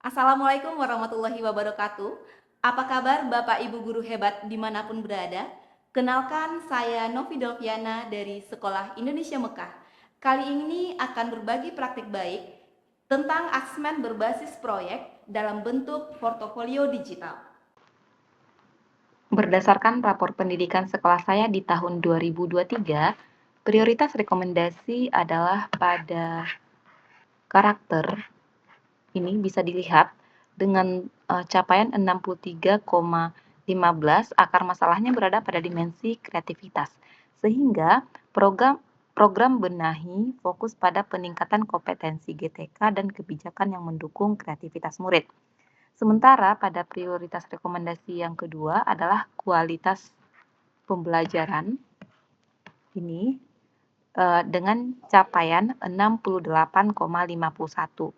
Assalamualaikum warahmatullahi wabarakatuh. Apa kabar Bapak Ibu guru hebat dimanapun berada? Kenalkan saya Novi Delviana dari Sekolah Indonesia Mekah. Kali ini akan berbagi praktik baik tentang asesmen berbasis proyek dalam bentuk portofolio digital. Berdasarkan rapor pendidikan sekolah saya di tahun 2023, prioritas rekomendasi adalah pada karakter. Ini bisa dilihat dengan capaian 63,15, akar masalahnya berada pada dimensi kreativitas. Sehingga program benahi fokus pada peningkatan kompetensi GTK dan kebijakan yang mendukung kreativitas murid. Sementara pada prioritas rekomendasi yang kedua adalah kualitas pembelajaran. Ini dengan capaian 68,51.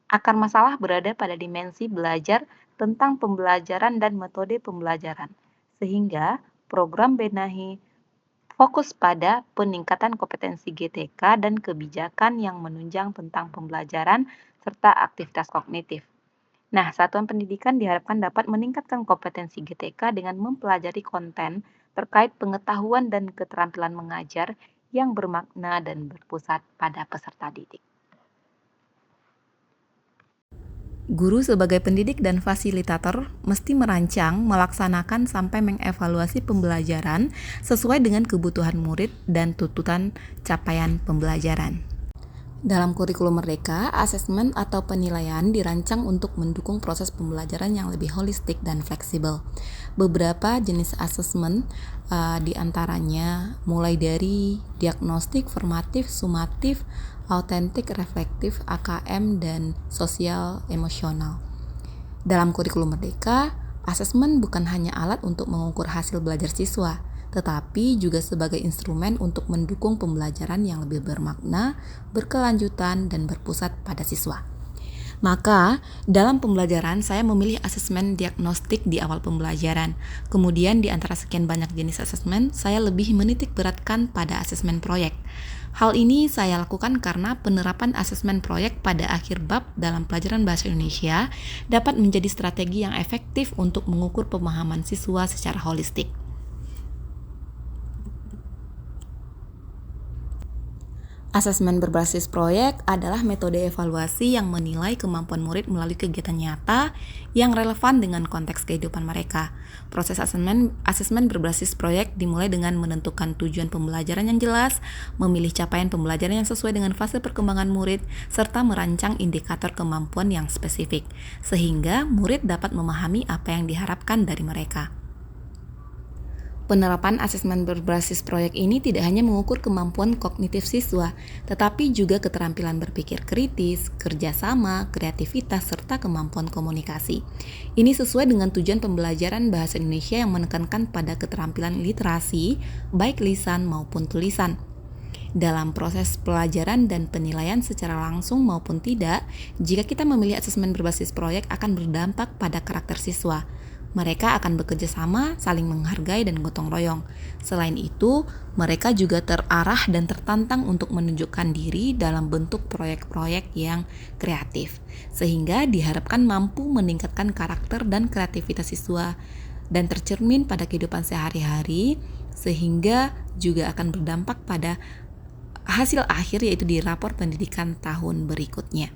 Akar masalah berada pada dimensi belajar tentang pembelajaran dan metode pembelajaran, sehingga program benahi fokus pada peningkatan kompetensi GTK dan kebijakan yang menunjang tentang pembelajaran serta aktivitas kognitif. Nah, satuan pendidikan diharapkan dapat meningkatkan kompetensi GTK dengan mempelajari konten terkait pengetahuan dan keterampilan mengajar yang bermakna dan berpusat pada peserta didik. Guru sebagai pendidik dan fasilitator mesti merancang, melaksanakan, sampai mengevaluasi pembelajaran sesuai dengan kebutuhan murid dan tuntutan capaian pembelajaran. Dalam kurikulum Merdeka, asesmen atau penilaian dirancang untuk mendukung proses pembelajaran yang lebih holistik dan fleksibel. Beberapa jenis asesmen diantaranya mulai dari diagnostik, formatif, sumatif, autentik, reflektif, AKM, dan sosial emosional. Dalam kurikulum Merdeka, asesmen bukan hanya alat untuk mengukur hasil belajar siswa, tetapi juga sebagai instrumen untuk mendukung pembelajaran yang lebih bermakna, berkelanjutan, dan berpusat pada siswa. Maka, dalam pembelajaran saya memilih asesmen diagnostik di awal pembelajaran. Kemudian di antara sekian banyak jenis asesmen, saya lebih menitik beratkan pada asesmen proyek. Hal ini saya lakukan karena penerapan asesmen proyek pada akhir bab dalam pelajaran bahasa Indonesia dapat menjadi strategi yang efektif untuk mengukur pemahaman siswa secara holistik. Asesmen berbasis proyek adalah metode evaluasi yang menilai kemampuan murid melalui kegiatan nyata yang relevan dengan konteks kehidupan mereka. Proses asesmen berbasis proyek dimulai dengan menentukan tujuan pembelajaran yang jelas, memilih capaian pembelajaran yang sesuai dengan fase perkembangan murid, serta merancang indikator kemampuan yang spesifik, sehingga murid dapat memahami apa yang diharapkan dari mereka. Penerapan asesmen berbasis proyek ini tidak hanya mengukur kemampuan kognitif siswa, tetapi juga keterampilan berpikir kritis, kerjasama, kreativitas, serta kemampuan komunikasi. Ini sesuai dengan tujuan pembelajaran bahasa Indonesia yang menekankan pada keterampilan literasi, baik lisan maupun tulisan. Dalam proses pelajaran dan penilaian secara langsung maupun tidak, jika kita memilih asesmen berbasis proyek akan berdampak pada karakter siswa. Mereka akan bekerja sama, saling menghargai, dan gotong royong. Selain itu, mereka juga terarah dan tertantang untuk menunjukkan diri dalam bentuk proyek-proyek yang kreatif, sehingga diharapkan mampu meningkatkan karakter dan kreativitas siswa dan tercermin pada kehidupan sehari-hari, sehingga juga akan berdampak pada hasil akhir, yaitu di rapor pendidikan tahun berikutnya.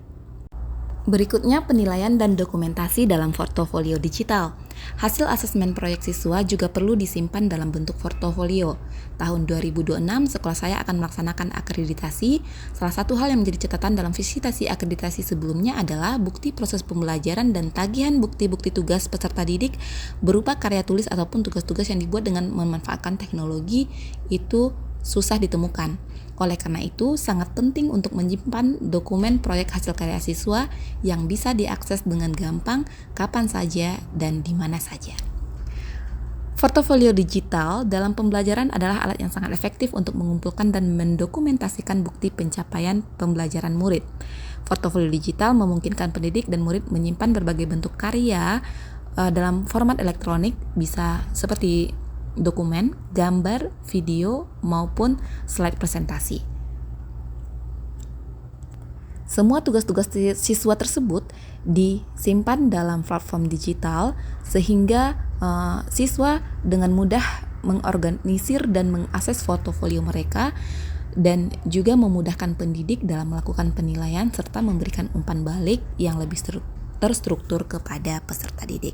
Berikutnya penilaian dan dokumentasi dalam portofolio digital. Hasil asesmen proyek siswa juga perlu disimpan dalam bentuk portofolio. Tahun 2026 sekolah saya akan melaksanakan akreditasi. Salah satu hal yang menjadi catatan dalam visitasi akreditasi sebelumnya adalah bukti proses pembelajaran dan tagihan bukti-bukti tugas peserta didik berupa karya tulis ataupun tugas-tugas yang dibuat dengan memanfaatkan teknologi itu susah ditemukan. Oleh karena itu, sangat penting untuk menyimpan dokumen proyek hasil karya siswa yang bisa diakses dengan gampang, kapan saja, dan di mana saja. Portofolio digital dalam pembelajaran adalah alat yang sangat efektif untuk mengumpulkan dan mendokumentasikan bukti pencapaian pembelajaran murid. Portofolio digital memungkinkan pendidik dan murid menyimpan berbagai bentuk karya dalam format elektronik, bisa seperti dokumen, gambar, video, maupun slide presentasi. Semua tugas-tugas siswa tersebut disimpan dalam platform digital sehingga siswa dengan mudah mengorganisir dan mengakses portofolio mereka dan juga memudahkan pendidik dalam melakukan penilaian serta memberikan umpan balik yang lebih terstruktur kepada peserta didik.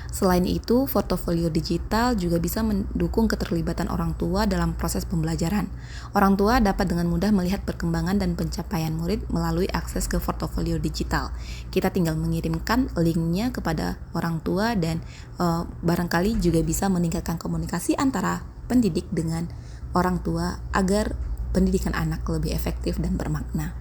Selain itu, portofolio digital juga bisa mendukung keterlibatan orang tua dalam proses pembelajaran. Orang tua dapat dengan mudah melihat perkembangan dan pencapaian murid melalui akses ke portofolio digital. Kita tinggal mengirimkan linknya kepada orang tua dan barangkali juga bisa meningkatkan komunikasi antara pendidik dengan orang tua agar pendidikan anak lebih efektif dan bermakna.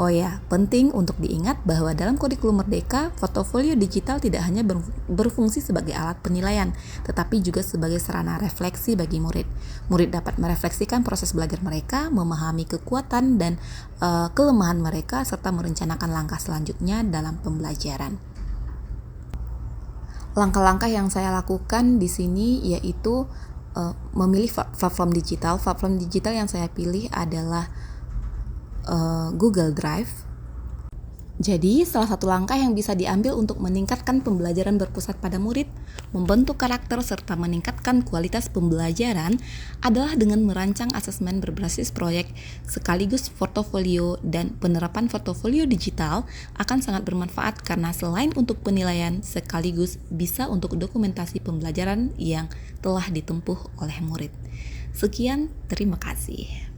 Oh ya, penting untuk diingat bahwa dalam kurikulum Merdeka, portofolio digital tidak hanya berfungsi sebagai alat penilaian, tetapi juga sebagai sarana refleksi bagi murid. Murid dapat merefleksikan proses belajar mereka, memahami kekuatan dan kelemahan mereka, serta merencanakan langkah selanjutnya dalam pembelajaran. Langkah-langkah yang saya lakukan di sini yaitu memilih platform digital. Platform digital yang saya pilih adalah Google Drive. Jadi, salah satu langkah yang bisa diambil untuk meningkatkan pembelajaran berpusat pada murid, membentuk karakter serta meningkatkan kualitas pembelajaran adalah dengan merancang asesmen berbasis proyek sekaligus portofolio, dan penerapan portofolio digital akan sangat bermanfaat karena selain untuk penilaian sekaligus bisa untuk dokumentasi pembelajaran yang telah ditempuh oleh murid. Sekian, terima kasih.